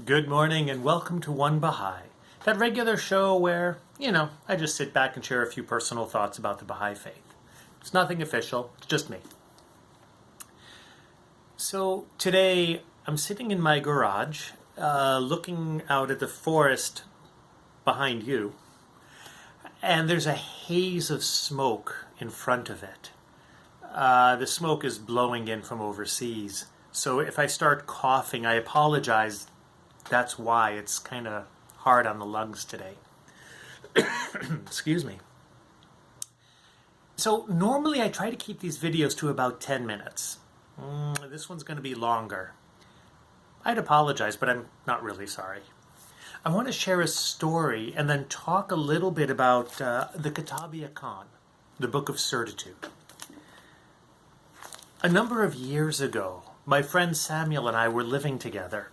Good morning and welcome to One Baha'i, that regular show where, I just sit back and share a few personal thoughts about the Baha'i faith. It's nothing official, it's just me. So today I'm sitting in my garage, looking out at the forest behind you, and there's a haze of smoke in front of it. The smoke is blowing in from overseas, so if I start coughing, I apologize. That's why it's kind of hard on the lungs today. Excuse me. So normally I try to keep these videos to about 10 minutes. This one's going to be longer. I'd apologize, but I'm not really sorry. I want to share a story and then talk a little bit about the Kitab-i-Iqan, the Book of Certitude. A number of years ago, my friend Samuel and I were living together.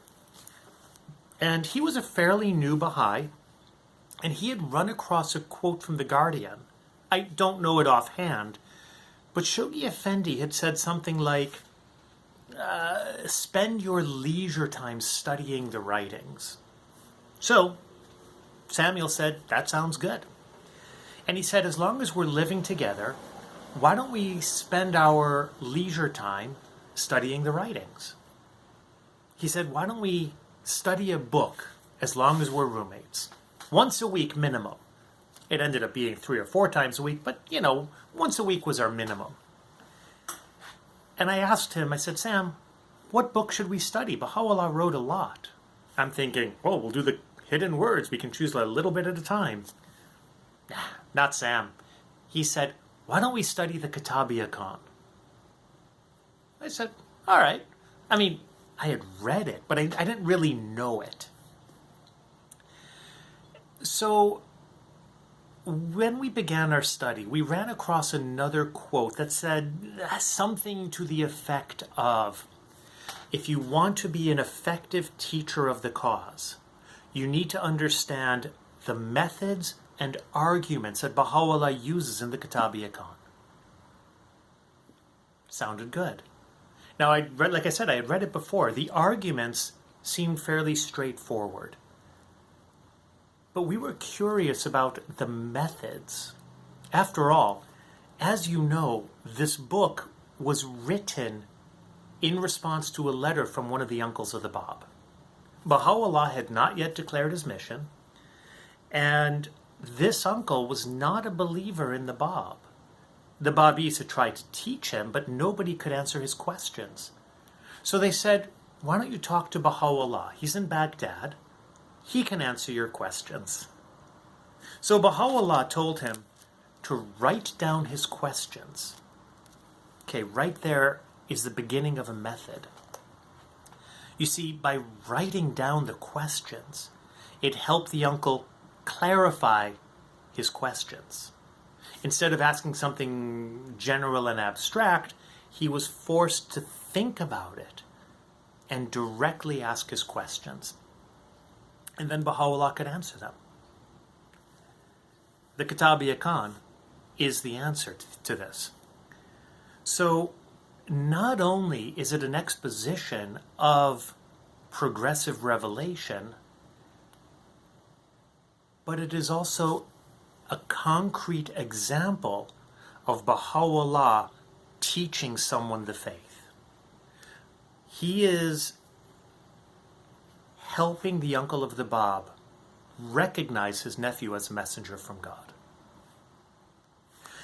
And he was a fairly new Baha'i, and he had run across a quote from The Guardian. I don't know it offhand, but Shoghi Effendi had said something like, spend your leisure time studying the writings. So, Samuel said, that sounds good. And he said, as long as we're living together, why don't we spend our leisure time studying the writings? He said, why don't we study a book as long as we're roommates? Once a week minimum. It ended up being 3 or 4 times a week, but, once a week was our minimum. And I asked him, I said, Sam, what book should we study? Baha'u'llah wrote a lot. I'm thinking, we'll do the hidden words. We can choose a little bit at a time. Not Sam. He said, why don't we study the Kitab-i-Iqan? I said, all right. I had read it, but I didn't really know it. So when we began our study, we ran across another quote that said something to the effect of, if you want to be an effective teacher of the cause, you need to understand the methods and arguments that Baha'u'llah uses in the Kitab-i-Iqan. Sounded good. Now, like I said, I had read it before. The arguments seemed fairly straightforward. But we were curious about the methods. After all, as you know, this book was written in response to a letter from one of the uncles of the Bab. Baha'u'llah had not yet declared his mission, and this uncle was not a believer in the Bab. The Babis had tried to teach him, but nobody could answer his questions. So they said, why don't you talk to Baha'u'llah? He's in Baghdad. He can answer your questions. So Baha'u'llah told him to write down his questions. Okay, right there is the beginning of a method. You see, by writing down the questions, it helped the uncle clarify his questions. Instead of asking something general and abstract, he was forced to think about it and directly ask his questions. And then Baha'u'llah could answer them. The Kitab-i-Iqan is the answer to this. So, not only is it an exposition of progressive revelation, but it is also a concrete example of Baha'u'llah teaching someone the faith. He is helping the uncle of the Bab recognize his nephew as a messenger from God.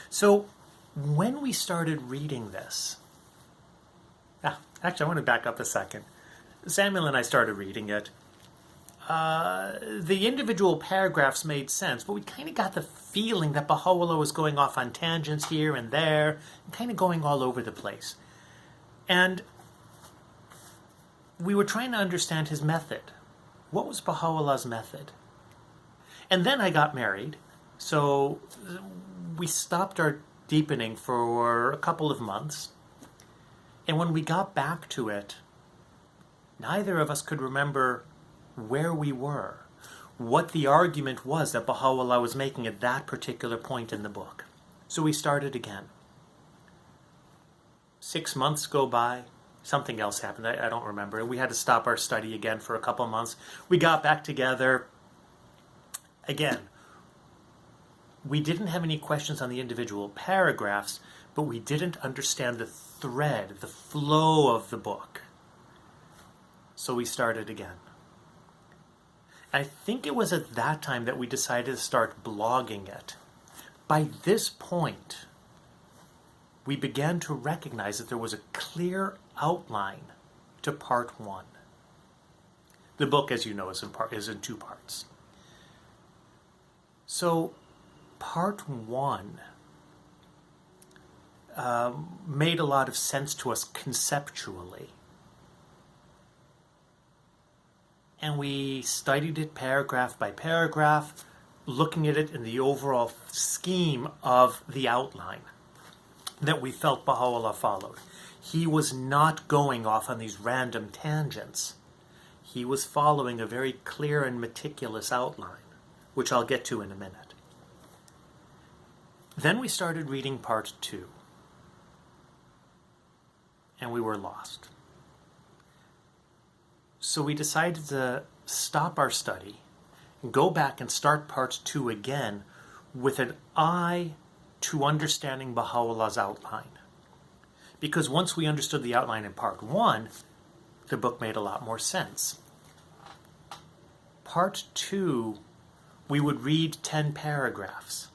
So when we started reading this, actually I want to back up a second. Samuel and I started reading it. The individual paragraphs made sense, but we kind of got the feeling that Baha'u'llah was going off on tangents here and there, and kind of going all over the place. And we were trying to understand his method. What was Baha'u'llah's method? And then I got married, so we stopped our deepening for a couple of months. And when we got back to it, neither of us could remember where we were, what the argument was that Baha'u'llah was making at that particular point in the book. So we started again. 6 months go by, something else happened. I don't remember. And we had to stop our study again for a couple months. We got back together. Again, we didn't have any questions on the individual paragraphs, but we didn't understand the thread, the flow of the book. So we started again. I think it was at that time that we decided to start blogging it. By this point, we began to recognize that there was a clear outline to part one. The book, as you know, is in two parts. So, part one made a lot of sense to us conceptually. And we studied it paragraph by paragraph, looking at it in the overall scheme of the outline that we felt Baha'u'llah followed. He was not going off on these random tangents. He was following a very clear and meticulous outline, which I'll get to in a minute. Then we started reading part two, and we were lost. So we decided to stop our study and go back and start part two again with an eye to understanding Baha'u'llah's outline. Because once we understood the outline in part one, the book made a lot more sense. Part two, we would read 10 paragraphs.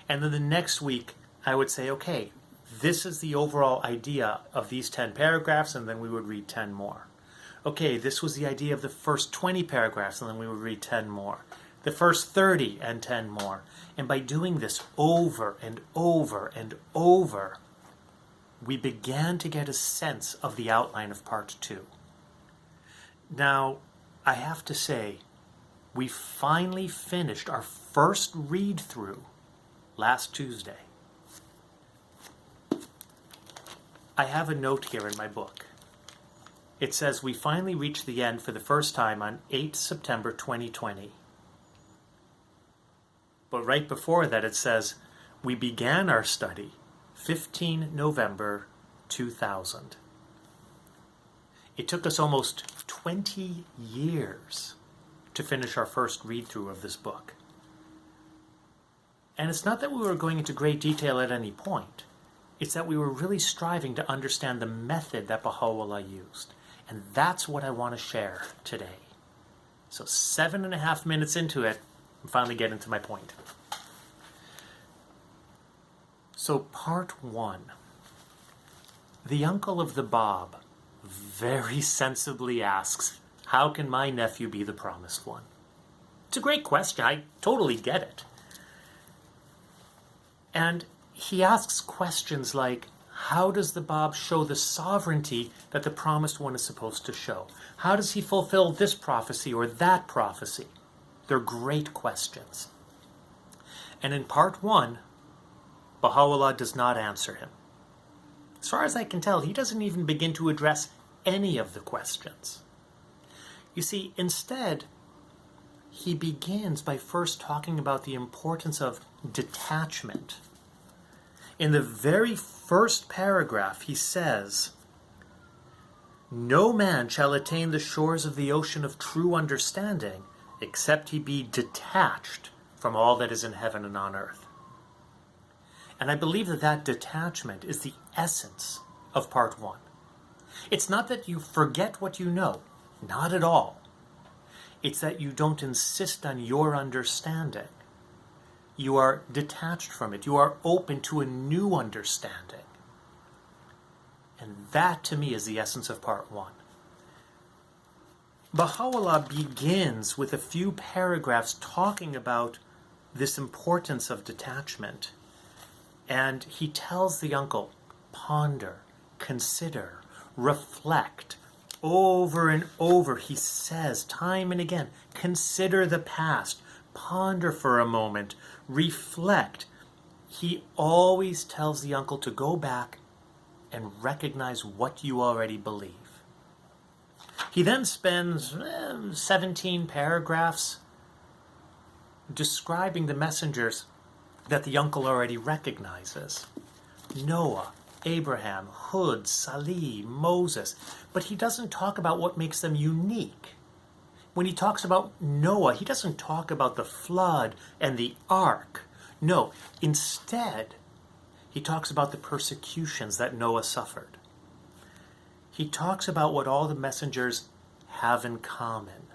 And then the next week, I would say, okay, this is the overall idea of these 10 paragraphs, and then we would read 10 more. Okay, this was the idea of the first 20 paragraphs, and then we would read 10 more. The first 30 and 10 more. And by doing this over and over and over, we began to get a sense of the outline of part two. Now, I have to say, we finally finished our first read-through last Tuesday. I have a note here in my book. It says we finally reached the end for the first time on 8 September 2020. But right before that it says we began our study 15 November 2000. It took us almost 20 years to finish our first read-through of this book. And it's not that we were going into great detail at any point. It's that we were really striving to understand the method that Baha'u'llah used. And that's what I want to share today. So 7.5 minutes into it, I'm finally getting to my point. So part one. The uncle of the Bab very sensibly asks, how can my nephew be the promised one? It's a great question. I totally get it. And he asks questions like, how does the Bab show the sovereignty that the promised one is supposed to show? How does he fulfill this prophecy or that prophecy? They're great questions. And in part one, Baha'u'llah does not answer him. As far as I can tell, he doesn't even begin to address any of the questions. You see, instead, he begins by first talking about the importance of detachment. In the very first paragraph, he says, no man shall attain the shores of the ocean of true understanding except he be detached from all that is in heaven and on earth. And I believe that that detachment is the essence of part one. It's not that you forget what you know, not at all. It's that you don't insist on your understanding. You are detached from it. You are open to a new understanding. And that, to me, is the essence of part one. Baha'u'llah begins with a few paragraphs talking about this importance of detachment. And he tells the uncle, ponder, consider, reflect. Over and over, he says, time and again, consider the past, ponder for a moment, reflect. He always tells the uncle to go back and recognize what you already believe. He then spends 17 paragraphs describing the messengers that the uncle already recognizes. Noah, Abraham, Hud, Salih, Moses, but he doesn't talk about what makes them unique. When he talks about Noah, he doesn't talk about the flood and the ark. No, instead, he talks about the persecutions that Noah suffered. He talks about what all the messengers have in common.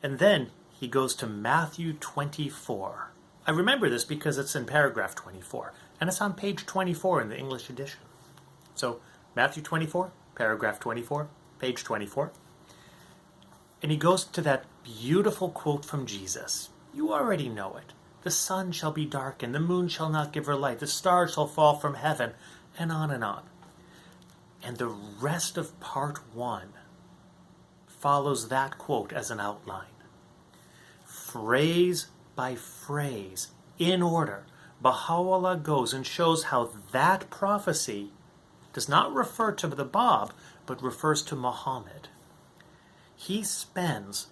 And then he goes to Matthew 24. I remember this because it's in paragraph 24, and it's on page 24 in the English edition. So, Matthew 24, paragraph 24, page 24. And he goes to that beautiful quote from Jesus. You already know it. The sun shall be darkened, the moon shall not give her light, the stars shall fall from heaven, and on and on. And the rest of part 1 follows that quote as an outline. Phrase by phrase, in order, Baha'u'llah goes and shows how that prophecy does not refer to the Bab, but refers to Muhammad. He spends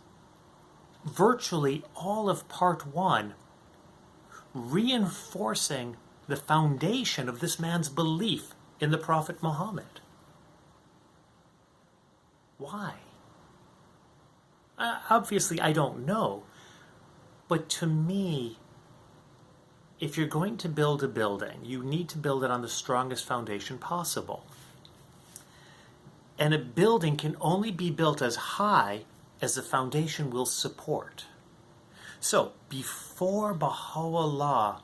virtually all of part 1 reinforcing the foundation of this man's belief in the Prophet Muhammad. Why? Obviously, I don't know. But to me, if you're going to build a building, you need to build it on the strongest foundation possible. And a building can only be built as high as the foundation will support. So, before Baha'u'llah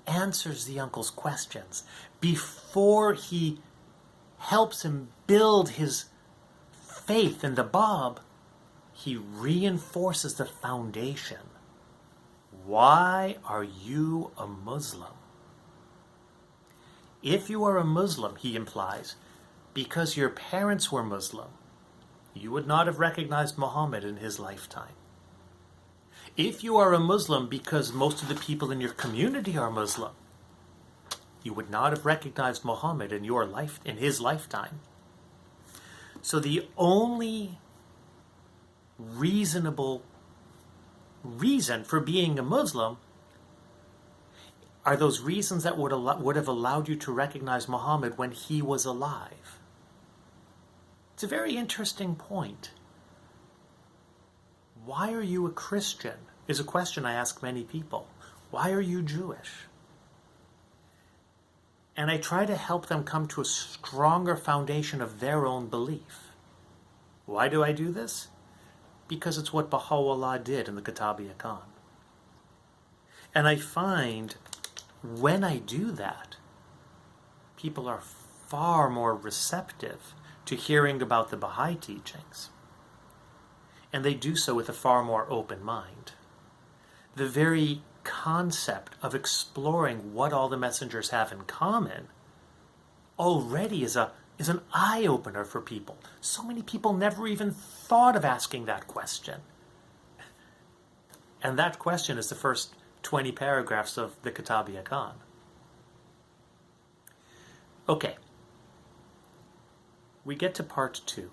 answers the uncle's questions, before he helps him build his faith in the Bab, he reinforces the foundation. Why are you a Muslim? If you are a Muslim, he implies, because your parents were Muslim, you would not have recognized Muhammad in his lifetime. If you are a Muslim because most of the people in your community are Muslim, you would not have recognized Muhammad in his lifetime. So the only reasonable reason for being a Muslim are those reasons that would have allowed you to recognize Muhammad when he was alive. It's a very interesting point. Why are you a Christian? Is a question I ask many people. Why are you Jewish? And I try to help them come to a stronger foundation of their own belief. Why do I do this? Because it's what Baha'u'llah did in the Kitab-i-Iqan. And I find when I do that, people are far more receptive to hearing about the Baha'i teachings. And they do so with a far more open mind. The very concept of exploring what all the messengers have in common already is an eye-opener for people. So many people never even thought of asking that question. And that question is the first 20 paragraphs of the Kitab-i-Iqan. Okay. We get to part 2.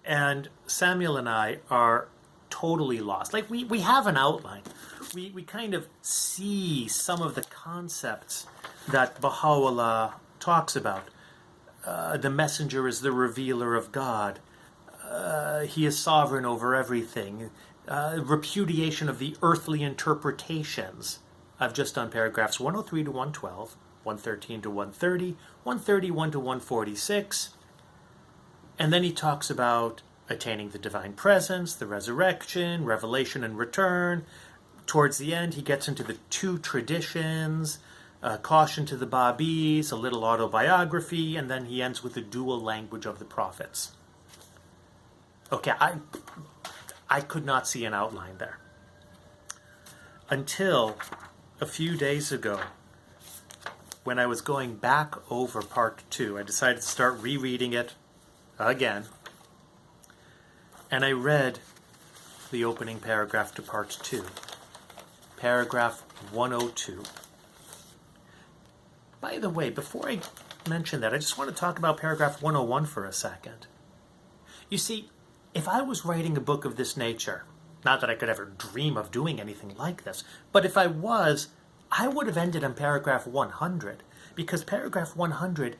And Samuel and I are totally lost. Like, we have an outline. We kind of see some of the concepts that Baha'u'llah talks about. The messenger is the revealer of God. He is sovereign over everything. Repudiation of the earthly interpretations. I've just done paragraphs 103 to 112, 113 to 130, 131 to 146. And then he talks about attaining the divine presence, the resurrection, revelation and return. Towards the end, he gets into the 2 traditions, caution to the Babis, a little autobiography, and then he ends with the dual language of the prophets. Okay, I could not see an outline there. Until a few days ago, when I was going back over part 2, I decided to start rereading it again. And I read the opening paragraph to part 2. Paragraph 102. By the way, before I mention that, I just want to talk about paragraph 101 for a second. You see, if I was writing a book of this nature, not that I could ever dream of doing anything like this, but if I was, I would have ended on paragraph 100, because paragraph 100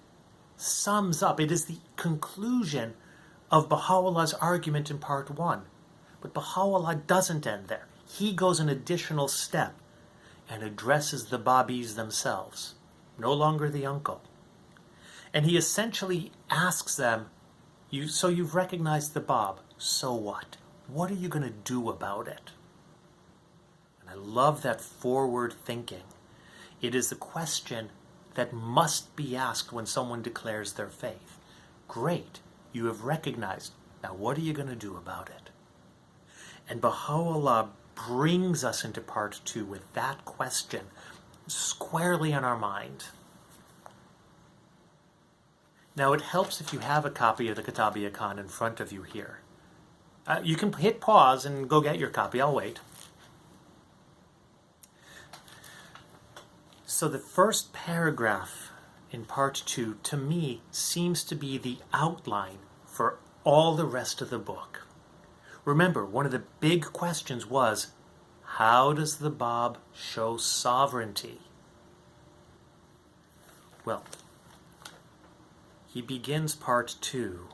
sums up, it is the conclusion of Baha'u'llah's argument in part 1. But Baha'u'llah doesn't end there. He goes an additional step and addresses the Babis themselves, no longer the uncle. And he essentially asks them, so you've recognized the Bab, so what? What are you going to do about it? And I love that forward thinking. It is the question that must be asked when someone declares their faith. Great, you have recognized. Now what are you going to do about it? And Baha'u'llah brings us into part 2 with that question squarely in our mind. Now it helps if you have a copy of the Kitab-i-Iqan in front of you here. You can hit pause and go get your copy. I'll wait. So the first paragraph in part 2, to me, seems to be the outline for all the rest of the book. Remember, one of the big questions was, how does the Bab show sovereignty? Well, he begins part 2.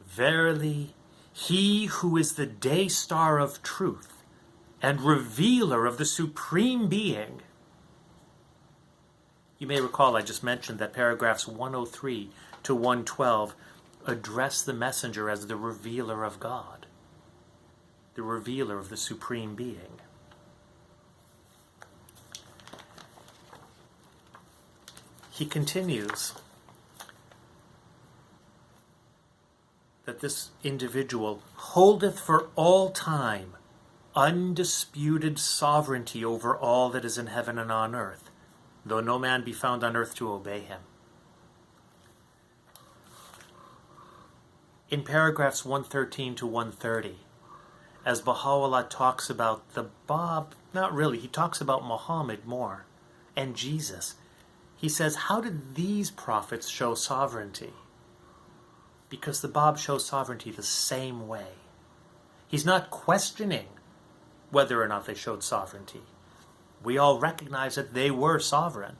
Verily, he who is the day star of truth and revealer of the Supreme Being. You may recall I just mentioned that paragraphs 103 to 112 address the messenger as the revealer of God, the revealer of the Supreme Being. He continues that this individual holdeth for all time undisputed sovereignty over all that is in heaven and on earth, though no man be found on earth to obey him. In paragraphs 113 to 130, as Baha'u'llah talks about the Bab, not really, he talks about Muhammad more, and Jesus. He says, how did these prophets show sovereignty? Because the Bab shows sovereignty the same way. He's not questioning whether or not they showed sovereignty. We all recognize that they were sovereign.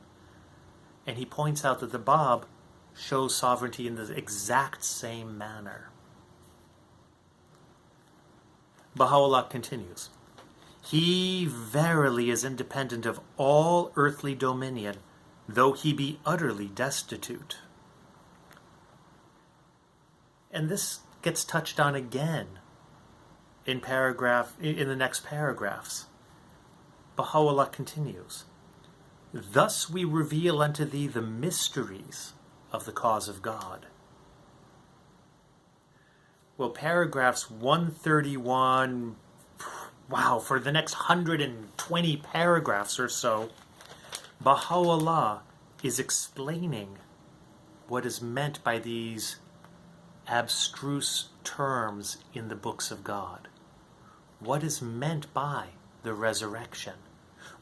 And he points out that the Bab shows sovereignty in the exact same manner. Baha'u'llah continues, he verily is independent of all earthly dominion, though he be utterly destitute. And this gets touched on again in the next paragraphs. Baha'u'llah continues, thus we reveal unto thee the mysteries of the cause of God. Well, paragraphs 131, for the next 120 paragraphs or so, Baha'u'llah is explaining what is meant by these abstruse terms in the books of God. What is meant by the resurrection?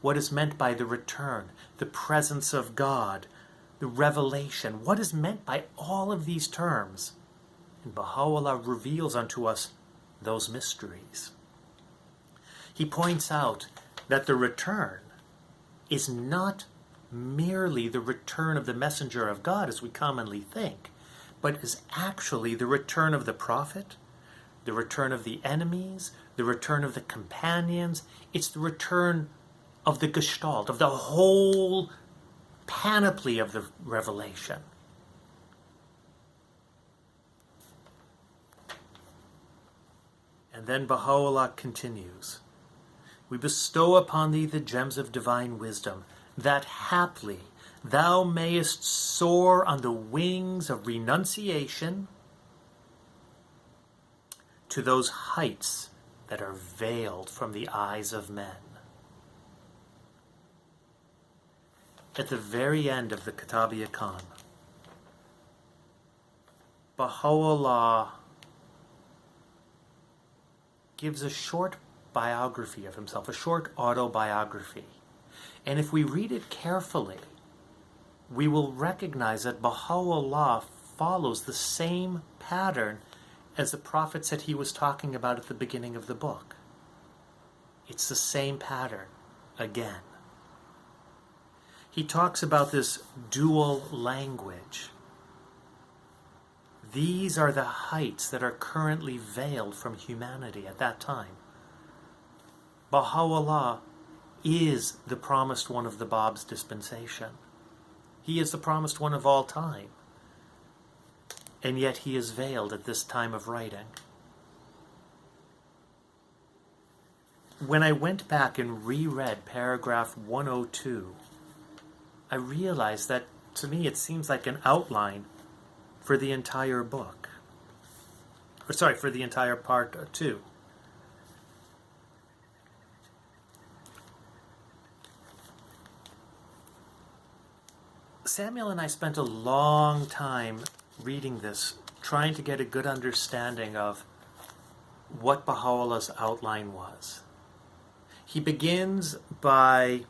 What is meant by the return, the presence of God, the revelation? What is meant by all of these terms? And Baha'u'llah reveals unto us those mysteries. He points out that the return is not merely the return of the messenger of God as we commonly think, but is actually the return of the prophet, the return of the enemies, the return of the companions. It's the return of the gestalt, of the whole panoply of the revelation. And then Baha'u'llah continues, we bestow upon thee the gems of divine wisdom, that haply thou mayest soar on the wings of renunciation to those heights that are veiled from the eyes of men. At the very end of the Kitab-i-Iqan, Baha'u'llah gives a short biography of himself, a short autobiography. And if we read it carefully, we will recognize that Baha'u'llah follows the same pattern as the prophet said he was talking about at the beginning of the book. It's the same pattern again. he talks about this dual language. These are the heights that are currently veiled from humanity at that time. Baha'u'llah is the promised one of the Bab's dispensation. He is the promised one of all time. And yet he is veiled at this time of writing. When I went back and reread paragraph 102, I realized that to me it seems like an outline for the entire book. For the entire part 2. Samuel and I spent a long time reading this, trying to get a good understanding of what Baha'u'llah's outline was. He begins by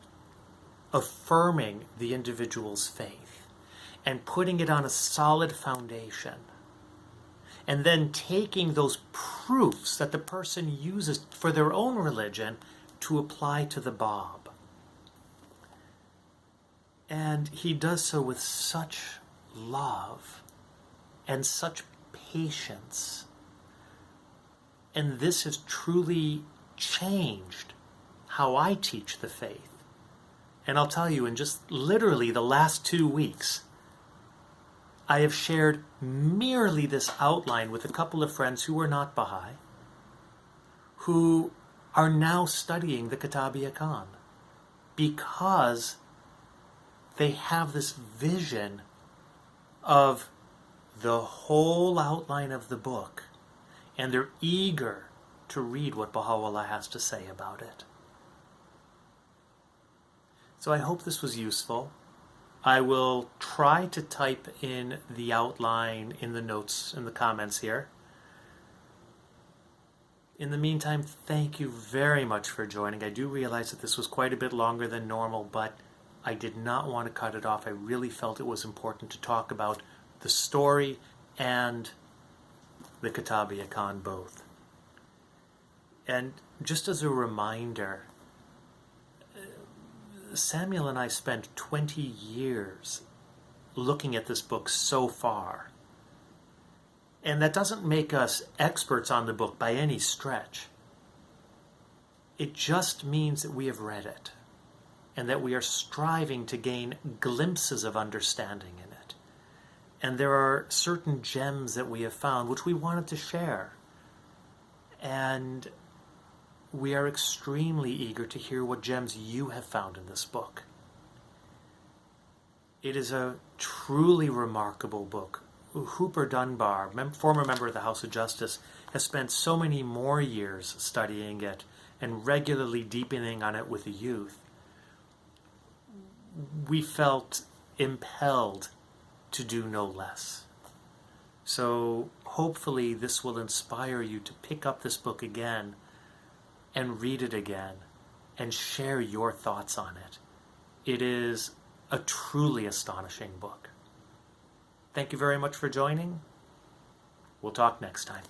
affirming the individual's faith and putting it on a solid foundation, and then taking those proofs that the person uses for their own religion to apply to the Bab. And he does so with such love and such patience. And this has truly changed how I teach the faith. And I'll tell you, in just literally the last 2 weeks, I have shared merely this outline with a couple of friends who are not Baha'i, who are now studying the Kitab-i-Iqan, because they have this vision of the whole outline of the book, and they're eager to read what Baha'u'llah has to say about it. So I hope this was useful. I will try to type in the outline in the notes, in the comments here. In the meantime, thank you very much for joining. I do realize that this was quite a bit longer than normal, but I did not want to cut it off. I really felt it was important to talk about the story and the Kitab-i-Iqan both. And just as a reminder, Samuel and I spent 20 years looking at this book so far. And that doesn't make us experts on the book by any stretch. It just means that we have read it, and that we are striving to gain glimpses of understanding in it. And there are certain gems that we have found which we wanted to share. And we are extremely eager to hear what gems you have found in this book. It is a truly remarkable book. Hooper Dunbar, former member of the House of Justice, has spent so many more years studying it and regularly deepening on it with the youth. We felt impelled to do no less. So hopefully this will inspire you to pick up this book again and read it again and share your thoughts on it. It is a truly astonishing book. Thank you very much for joining. We'll talk next time.